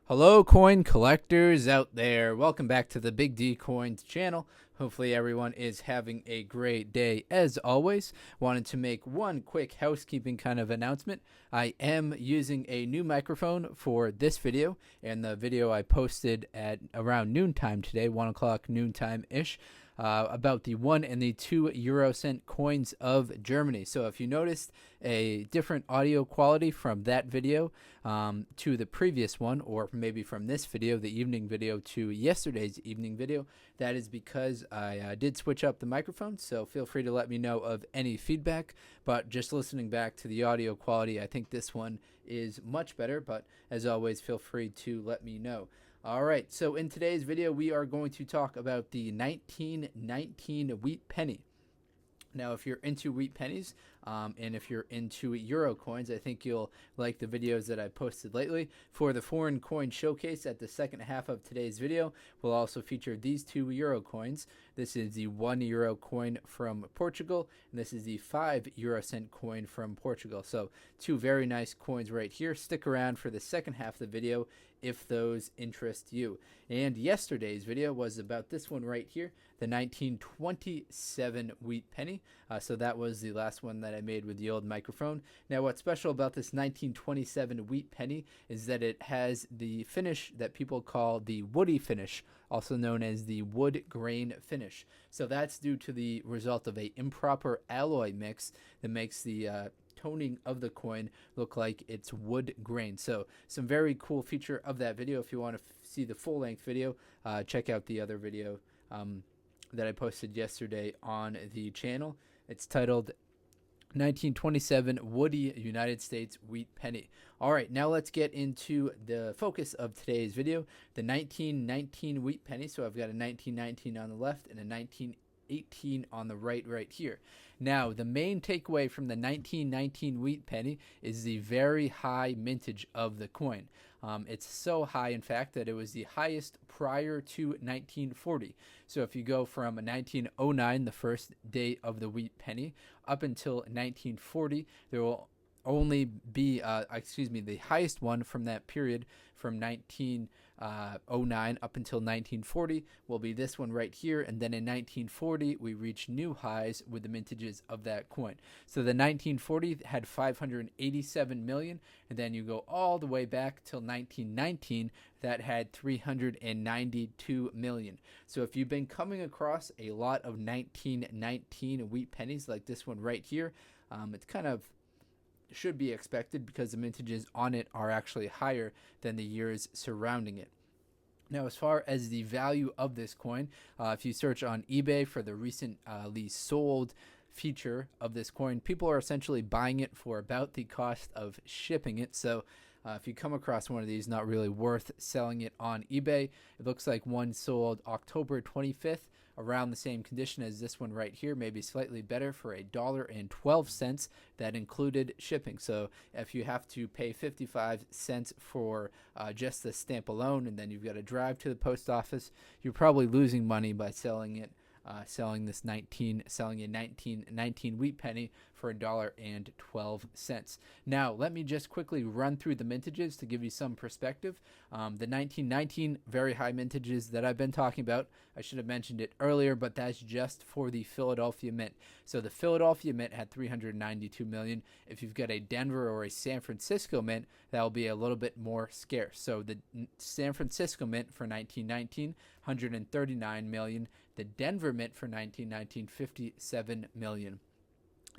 Hello, coin collectors out there. Welcome back to the Big D Coins channel. Hopefully, everyone is having a great day as always. Wanted to make one quick housekeeping kind of announcement. I am using a new microphone for this video, and the video I posted at around noontime today, 1 o'clock noontime ish. About the 1 and the 2 euro cent coins of Germany. So if you noticed a different audio quality from that video to the previous one, or maybe from this video, the evening video, to yesterday's evening video, that is because I did switch up the microphone. So feel free to let me know of any feedback. But just listening back to the audio quality, I think this one is much better. But as always, feel free to let me know. All right, so in today's video, we are going to talk about the 1919 wheat penny. Now, if you're into wheat pennies and if you're into euro coins, I think you'll like the videos that I posted lately. For the foreign coin showcase at the second half of today's video, we'll also feature these 2 euro coins. This is the 1 euro coin from Portugal, and this is the 5 euro cent coin from Portugal. So 2 very nice coins right here. Stick around for the second half of the video if those interest you. And yesterday's video was about this one right here, the 1927 wheat penny. So that was the last one that I made with the old microphone. Now, what's special about this 1927 wheat penny is that it has the finish that people call the woody finish, also known as the wood grain finish. So that's due to the result of a improper alloy mix that makes the toning of the coin look like it's wood grain. So some very cool feature of that video. If you want to see the full length video, check out the other video that I posted yesterday on the channel. It's titled 1927 Woody United States Wheat Penny. All right, now let's get into the focus of today's video, the 1919 wheat penny. So I've got a 1919 on the left and a 1918 on the right here. Now, the main takeaway from the 1919 wheat penny is the very high mintage of the coin. It's so high, in fact, that it was the highest prior to 1940. So if you go from 1909, the first day of the wheat penny, up until 1940, there will only be, the highest one from that period from 1909 up until 1940 will be this one right here. And then in 1940, we reach new highs with the mintages of that coin. So the 1940 had 587 million. And then you go all the way back till 1919, that had 392 million. So if you've been coming across a lot of 1919 wheat pennies like this one right here, it's kind of should be expected because the mintages on it are actually higher than the years surrounding it. Now, as far as the value of this coin, if you search on eBay for the recently sold feature of this coin, people are essentially buying it for about the cost of shipping it. So if you come across one of these, not really worth selling it on eBay. It looks like one sold October 25th, around the same condition as this one right here, maybe slightly better, for $1.12. That included shipping. So if you have to pay 55 cents for just the stamp alone, and then you've got to drive to the post office, you're probably losing money by selling it. Selling a 1919 wheat penny for $1.12. Now, let me just quickly run through the mintages to give you some perspective. The 1919 very high mintages that I've been talking about, I should have mentioned it earlier, but that's just for the Philadelphia Mint. So the Philadelphia Mint had 392 million. If you've got a Denver or a San Francisco Mint, that'll be a little bit more scarce. So the San Francisco Mint for 1919, 139 million. The Denver Mint for 1919, 57 million.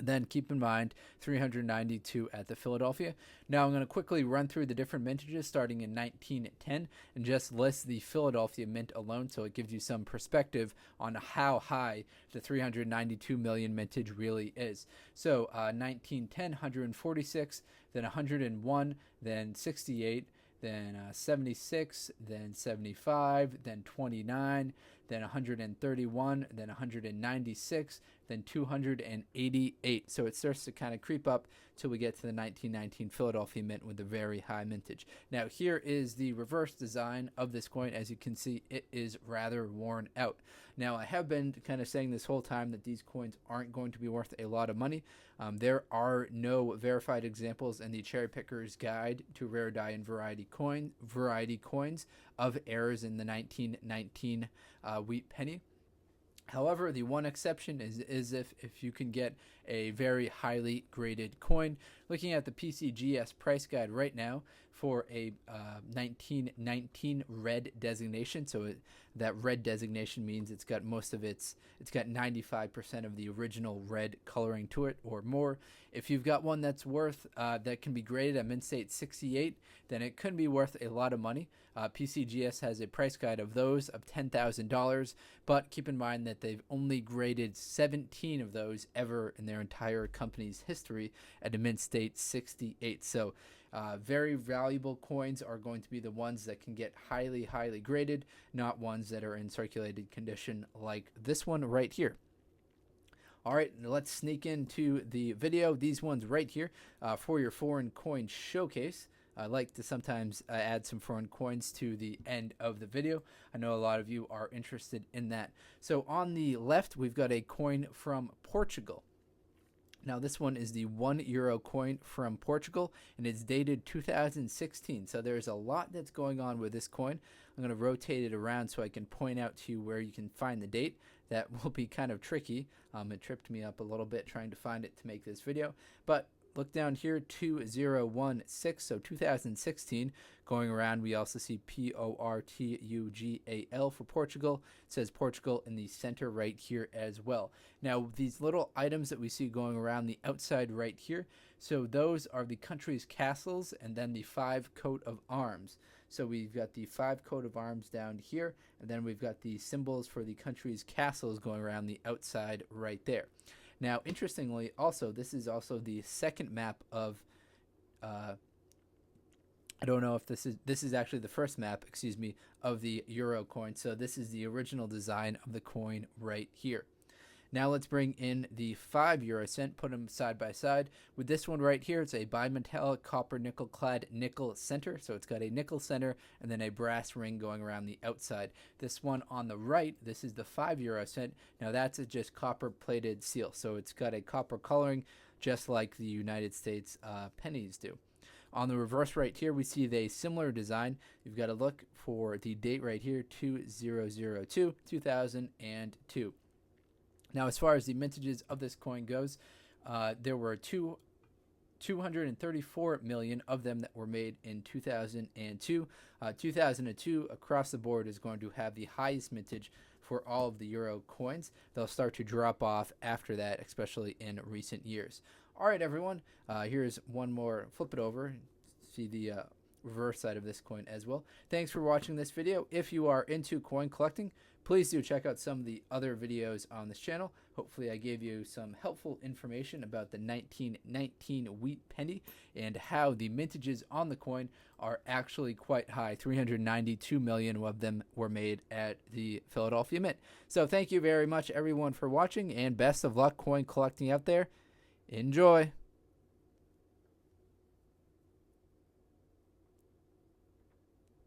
Then keep in mind 392 at the Philadelphia. Now I'm going to quickly run through the different mintages starting in 1910 and just list the Philadelphia Mint alone, so it gives you some perspective on how high the 392 million mintage really is. So 1910, 146, then 101, then 68, then 76, then 75, then 29, then 131, then 196, then 288. So it starts to kind of creep up till we get to the 1919 Philadelphia Mint with a very high mintage. Now here is the reverse design of this coin. As you can see, it is rather worn out. Now I have been kind of saying this whole time that these coins aren't going to be worth a lot of money. There are no verified examples in the Cherry Picker's Guide to Rare Die and Variety Coins of errors in the 1919 wheat penny. However, the one exception is if you can get a very highly graded coin. Looking at the PCGS price guide right now for a 1919 red designation, so that red designation means it's got 95% of the original red coloring to it or more. If you've got one that's worth that can be graded at mint state 68, then it could be worth a lot of money. PCGS has a price guide of those of $10,000, but keep in mind that they've only graded 17 of those ever in their entire company's history at a mint state 68. So very valuable coins are going to be the ones that can get highly graded, not ones that are in circulated condition like this one right here. All right, let's sneak into the video. These ones right here for your foreign coin showcase. I like to sometimes add some foreign coins to the end of the video. I know a lot of you are interested in that. So on the left, we've got a coin from Portugal. Now this one is the €1 coin from Portugal, and it's dated 2016. So there's a lot that's going on with this coin. I'm going to rotate it around so I can point out to you where you can find the date. That will be kind of tricky. It tripped me up a little bit trying to find it to make this video. But look down here, 2016, so 2016. Going around, we also see Portugal for Portugal. It says Portugal in the center right here as well. Now, these little items that we see going around the outside right here, so those are the country's castles and then the 5 coat of arms. So we've got the 5 coat of arms down here, and then we've got the symbols for the country's castles going around the outside right there. Now, interestingly, also, this is also the second map of, I don't know if this is actually the first map, excuse me, of the euro coin. So this is the original design of the coin right here. Now let's bring in the 5 euro cent, put them side by side. With this one right here, it's a bimetallic copper nickel clad nickel center. So it's got a nickel center and then a brass ring going around the outside. This one on the right, this is the 5 euro cent. Now that's a just copper plated seal. So it's got a copper coloring just like the United States pennies do. On the reverse right here, we see the similar design. You've got to look for the date right here, 2002, 2002. Now, as far as the mintages of this coin goes, there were 234 million of them that were made in 2002. 2002 across the board is going to have the highest mintage for all of the euro coins. They'll start to drop off after that, especially in recent years. All right, everyone, here's one more. Flip it over. See the reverse side of this coin as well. Thanks for watching this video. If you are into coin collecting, please do check out some of the other videos on this channel. Hopefully I gave you some helpful information about the 1919 wheat penny and how the mintages on the coin are actually quite high. 392 million of them were made at the Philadelphia Mint. So thank you very much, everyone, for watching, and best of luck coin collecting out there. Enjoy!